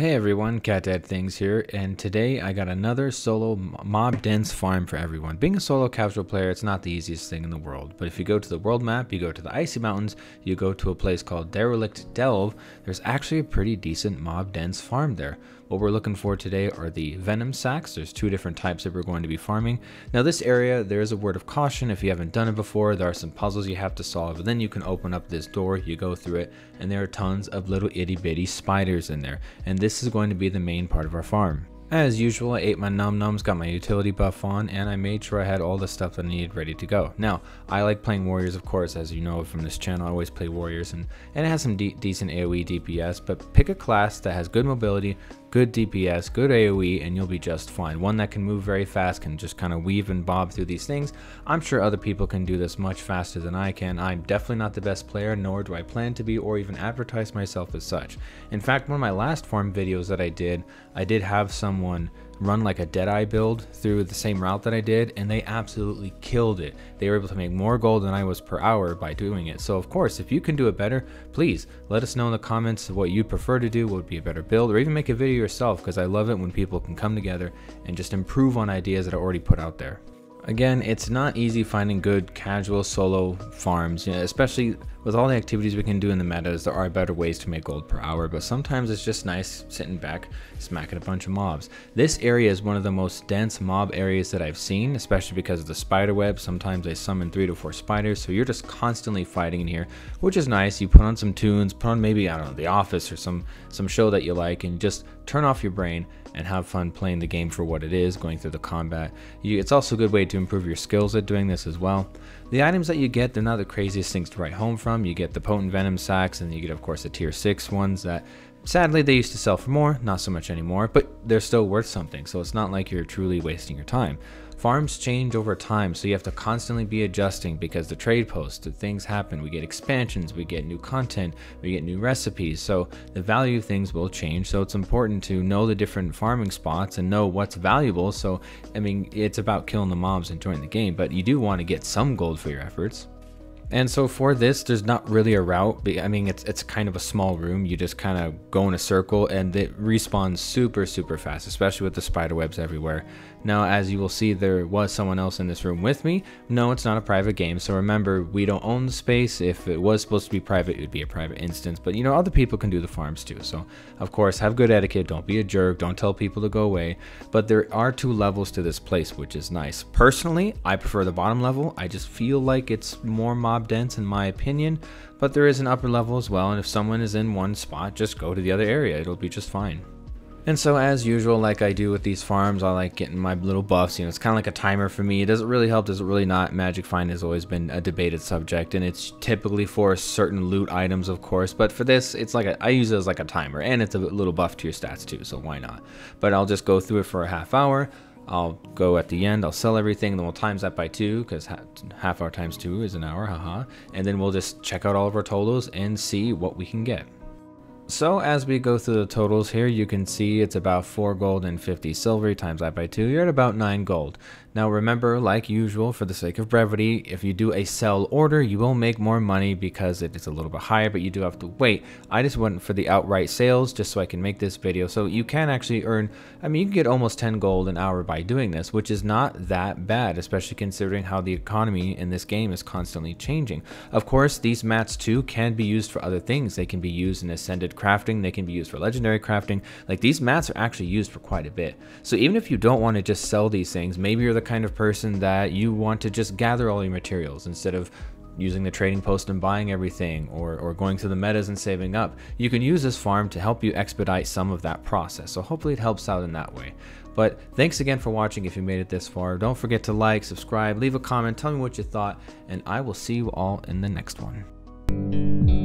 Hey everyone, Cat Things here, and today I got another solo mob dense farm for everyone. Being a solo casual player, it's not the easiest thing in the world, but if you go to the world map, you go to the icy mountains, you go to a place called Derelict Delve, there's actually a pretty decent mob dense farm there. What we're looking for today are the venom sacks. There's two different types that we're going to be farming. Now this area, there is a word of caution. If you haven't done it before, there are some puzzles you have to solve, and then you can open up this door, you go through it, and there are tons of little itty bitty spiders in there. And this is going to be the main part of our farm. As usual, I ate my num-nums, got my utility buff on, and I made sure I had all the stuff that I needed ready to go. Now, I like playing warriors, of course, as you know from this channel. I always play warriors, and it has some decent AoE DPS, but pick a class that has good mobility, good DPS, good AoE, and you'll be just fine. One that can move very fast, can just kind of weave and bob through these things. I'm sure other people can do this much faster than I can. I'm definitely not the best player, nor do I plan to be or even advertise myself as such. In fact, one of my last farm videos that I did have someone run like a Deadeye build through the same route that I did, and they absolutely killed it. They were able to make more gold than I was per hour by doing it. So of course, if you can do it better, please let us know in the comments what you prefer to do, what would be a better build, or even make a video yourself, because I love it when people can come together and just improve on ideas that are already put out there. Again, it's not easy finding good casual solo farms, especially with all the activities we can do in the metas. There are better ways to make gold per hour, but sometimes it's just nice sitting back, smacking a bunch of mobs. This area is one of the most dense mob areas that I've seen, especially because of the spider web. Sometimes they summon 3 to 4 spiders, so you're just constantly fighting in here, which is nice. You put on some tunes, put on maybe, I don't know, The Office or some show that you like, and just turn off your brain and have fun playing the game for what it is, going through the combat. It's also a good way to improve your skills at doing this as well. The items that you get, they're not the craziest things to write home from. You get the potent venom sacks, and you get, of course, the tier 6 ones that sadly they used to sell for more, not so much anymore, but they're still worth something, so it's not like you're truly wasting your time. Farms change over time, so you have to constantly be adjusting because the trade posts, things happen, we get expansions, we get new content, we get new recipes, so the value of things will change. So it's important to know the different farming spots and know what's valuable. So I mean, it's about killing the mobs and enjoying the game, but you do want to get some gold for your efforts. And so for this, there's not really a route. I mean, it's kind of a small room. You just kind of go in a circle, and it respawns super fast, especially with the spider webs everywhere. Now, as you will see, there was someone else in this room with me. No, it's not a private game, so remember, we don't own the space. If it was supposed to be private, it would be a private instance, but you know, other people can do the farms too. So of course, have good etiquette, don't be a jerk, don't tell people to go away. But there are 2 levels to this place, which is nice. Personally, I prefer the bottom level. I just feel like it's more mob dense in my opinion, but there is an upper level as well, and if someone is in one spot, just go to the other area, it'll be just fine. And so as usual, like I do with these farms, I like getting my little buffs. You know, it's kind of like a timer for me. Does it really help? Does it really not? Magic Find has always been a debated subject, and it's typically for certain loot items, of course. But for this, it's like I use it as like a timer, and it's a little buff to your stats too, so why not? But I'll just go through it for a half hour. I'll go at the end, I'll sell everything, then we'll times that by 2, because half hour times 2 is an hour, haha. And then we'll just check out all of our totals and see what we can get. So as we go through the totals here, you can see it's about 4 gold and 50 silver. Times that by 2, you're at about 9 gold. Now remember, like usual, for the sake of brevity, if you do a sell order, you will make more money because it is a little bit higher, but you do have to wait. I just went for the outright sales just so I can make this video. So you can actually earn, I mean, you can get almost 10 gold an hour by doing this, which is not that bad, especially considering how the economy in this game is constantly changing. Of course, these mats too can be used for other things. They can be used in ascended crafting, they can be used for legendary crafting. Like, these mats are actually used for quite a bit. So even if you don't want to just sell these things, maybe you're the kind of person that you want to just gather all your materials instead of using the trading post and buying everything, or going through the metas and saving up. You can use this farm to help you expedite some of that process, so hopefully it helps out in that way. But thanks again for watching. If you made it this far, don't forget to like, subscribe, leave a comment, tell me what you thought, and I will see you all in the next one.